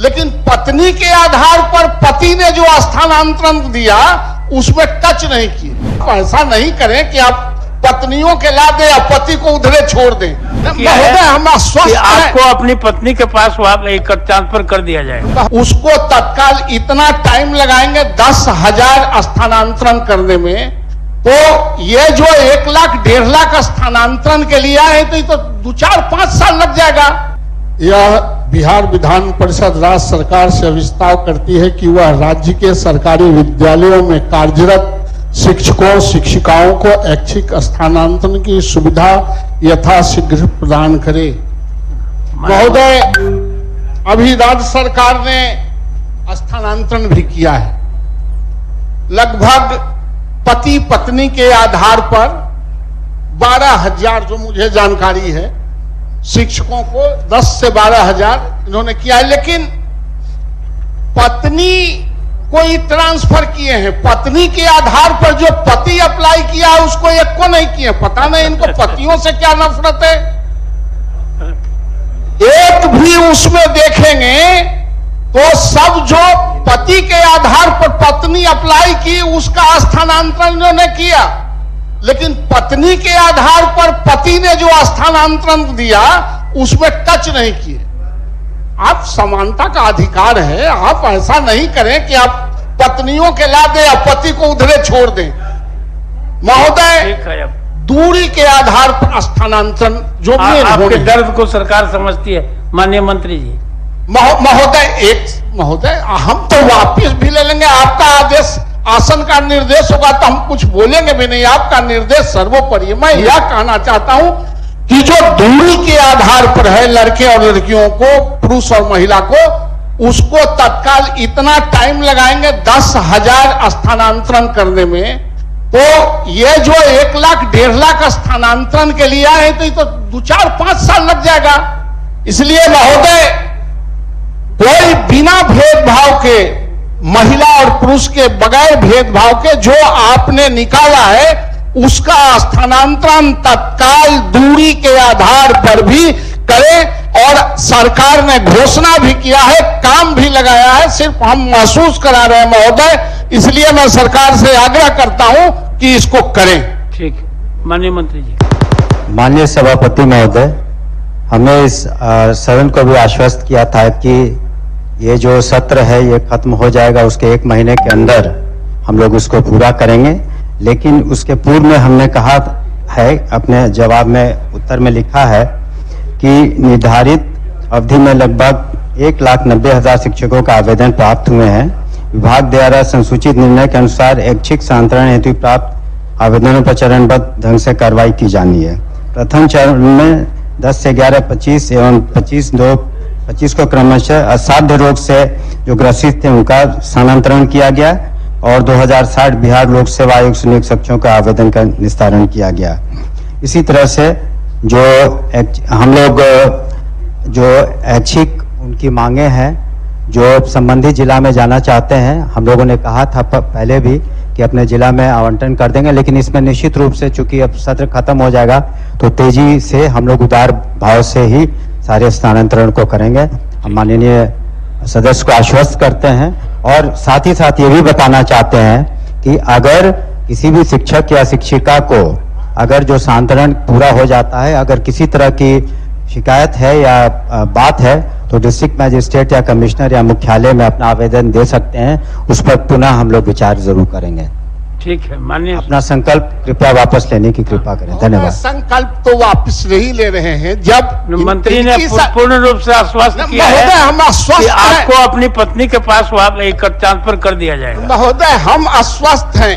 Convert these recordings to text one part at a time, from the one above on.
लेकिन पत्नी के आधार पर पति ने जो स्थानांतरण दिया उसमें टच नहीं किए। ऐसा नहीं करें कि आप पत्नियों के ला दें या पति को उधरे छोड़ दें। महोदय, हम आश्वस्त हैं आपको अपनी पत्नी के पास ट्रांसफर कर दिया जाएगा। उसको तत्काल इतना टाइम लगाएंगे 10,000 स्थानांतरण करने में, तो ये जो 1 लाख 1.5 लाख स्थानांतरण के लिए आए तो ये तो 2-4-5 साल लग जाएगा। यह बिहार विधान परिषद राज्य सरकार से अभिस्ताव करती है कि वह राज्य के सरकारी विद्यालयों में कार्यरत शिक्षकों शिक्षिकाओं को ऐच्छिक स्थानांतरण की सुविधा यथाशीघ्र प्रदान करे। महोदय, अभी राज्य सरकार ने स्थानांतरण भी किया है। लगभग पति पत्नी के आधार पर 12,000, जो मुझे जानकारी है, शिक्षकों को 10 से 12,000 इन्होंने किया है। लेकिन पत्नी कोई ट्रांसफर किए हैं, पत्नी के आधार पर जो पति अप्लाई किया है उसको एक को नहीं किए। पता नहीं इनको पतियों से क्या नफरत है। एक भी उसमें देखेंगे तो सब जो पति के आधार पर पत्नी अप्लाई की उसका स्थानांतरण इन्होंने किया, लेकिन पत्नी के आधार पर पति ने जो स्थानांतरण दिया उसमें टच नहीं किए। आप समानता का अधिकार है, आप ऐसा नहीं करें कि आप पत्नियों के ला दें या पति को उधरे छोड़ दें। महोदय, दूरी के आधार पर स्थानांतरण जो भी आपके दर्द को सरकार समझती है माननीय मंत्री जी। महोदय, हम तो वापिस भी ले लेंगे। आपका आदेश, आसन का निर्देश होगा तो हम कुछ बोलेंगे भी नहीं। आपका निर्देश सर्वोपरि। मैं यह कहना चाहता हूं कि जो दूरी के आधार पर है लड़के और लड़कियों को, पुरुष और महिला को, उसको तत्काल इतना टाइम लगाएंगे 10,000 स्थानांतरण करने में, तो ये जो 1 लाख 1.5 लाख स्थानांतरण के लिए आए तो ये तो 2-4-5 साल लग जाएगा। इसलिए महोदय, कोई बिना भेदभाव के, महिला और पुरुष के बगैर भेदभाव के जो आपने निकाला है उसका स्थानांतरण तत्काल दूरी के आधार पर भी करें। और सरकार ने घोषणा भी किया है, काम भी लगाया है, सिर्फ हम महसूस करा रहे हैं महोदय। इसलिए मैं सरकार से आग्रह करता हूं कि इसको करें। ठीक, माननीय मंत्री जी। माननीय सभापति महोदय, हमने इस सदन को भी आश्वस्त किया था कि ये जो सत्र है ये खत्म हो जाएगा, उसके 1 महीने के अंदर हम लोग उसको पूरा करेंगे। लेकिन उसके पूर्व में हमने कहा है, अपने जवाब में उत्तर में लिखा है कि निर्धारित अवधि में लगभग 1,90,000 शिक्षकों का आवेदन प्राप्त हुए हैं। विभाग द्वारा संसूचित निर्णय के अनुसार ऐच्छिक स्थानांतरण हेतु प्राप्त आवेदनों पर चरणबद्ध ढंग से कार्रवाई की जानी है। प्रथम चरण में 10 से 11-25 एवं 25 को क्रमशः असाध्य रोग से जो ग्रसित थे उनका स्थानांतरण किया गया और 2060 बिहार लोक सेवा आयोग से नियुक्त शिक्षकों का आवेदन का निस्तारण किया गया। इसी तरह से जो हम लोग जो ऐच्छिक उनकी मांगे हैं, जो संबंधित जिला में जाना चाहते हैं, हम लोगों ने कहा था पहले भी कि अपने जिला में आवंटन कर देंगे। लेकिन इसमें निश्चित रूप से चूंकि अब सत्र खत्म हो जाएगा तो तेजी से हम लोग उदार भाव से ही सारे स्थानांतरण को करेंगे। हम माननीय सदस्य को आश्वस्त करते हैं और साथ ही साथ ये भी बताना चाहते हैं कि अगर किसी भी शिक्षक या शिक्षिका को अगर जो स्थानांतरण पूरा हो जाता है, अगर किसी तरह की शिकायत है या बात है तो डिस्ट्रिक्ट मजिस्ट्रेट या कमिश्नर या मुख्यालय में अपना आवेदन दे सकते हैं। उस पर पुनः हम लोग विचार जरूर करेंगे। ठीक है, माननीय। अपना संकल्प कृपया वापस लेने की कृपा करें। धन्यवाद। संकल्प तो वापस नहीं ले रहे हैं। जब मंत्री ने पूर्ण रूप से आश्वस्त किया है, हम आश्वस्त हैं, आपको अपनी पत्नी के पास ट्रांसफर कर दिया जाएगा। महोदय, हम आश्वस्त हैं।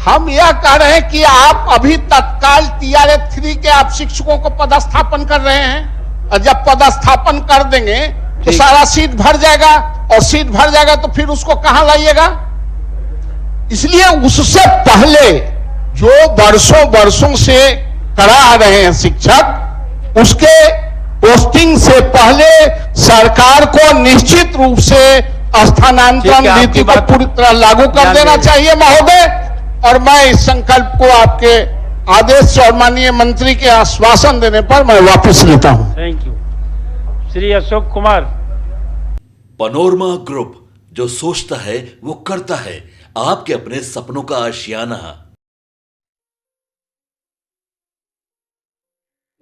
हम यह कह रहे हैं कि आप अभी तत्काल TRA 3 के आप शिक्षकों को पदस्थापन कर रहे हैं, और जब पदस्थापन कर देंगे तो सारा सीट भर जाएगा, और सीट भर जाएगा तो फिर उसको कहां लाइएगा। इसलिए उससे पहले जो वर्षों से करा रहे हैं शिक्षक, उसके पोस्टिंग से पहले सरकार को निश्चित रूप से स्थानांतरण नीति को पूरी तरह लागू कर देना चाहिए महोदय। और मैं इस संकल्प को आपके आदेश और माननीय मंत्री के आश्वासन देने पर मैं वापस लेता हूं। Thank you. Shri Ashok Kumar. Panorama group, जो सोचता है वो करता है। आपके अपने सपनों का आशियाना।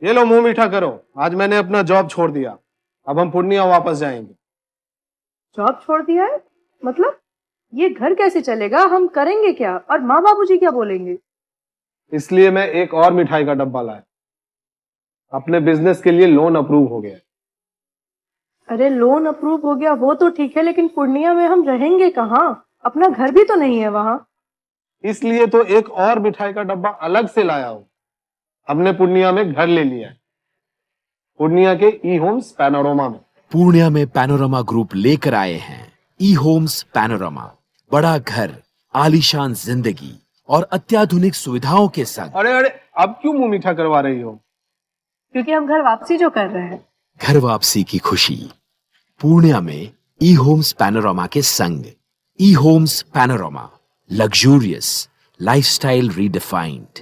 ये लो मुंह मीठा करो, आज मैंने अपना जॉब छोड़ दिया। अब हम पूर्णिया वापस जाएंगे। जॉब छोड़ दिया है? मतलब ये घर कैसे चलेगा? हम करेंगे क्या? और माँ बाबूजी क्या बोलेंगे? इसलिए मैं एक और मिठाई का डब्बा लाया। अपने बिजनेस के लिए लोन अप्रूव हो गया। अरे लोन अप्रूव हो गया वो तो ठीक है, लेकिन पूर्णिया में हम रहेंगे कहाँ? अपना घर भी तो नहीं है वहां। इसलिए तो एक और मिठाई का डब्बा अलग से लाया हूं। हमने पूर्णिया में घर ले लिया है, पूर्णिया के ई होम्स पैनोरमा में। पूर्णिया में पैनोरमा ग्रुप लेकर आए हैं ई होम्स पैनोरमा। बड़ा घर, आलीशान जिंदगी और अत्याधुनिक सुविधाओं के संग। अरे अरे, अब क्यों मुंह मीठा करवा रही हो? क्योंकि हम घर वापसी जो कर रहे हैं। घर वापसी की खुशी पूर्णिया में ई होम्स पैनोरमा के संग। ई homes panorama, luxurious lifestyle redefined.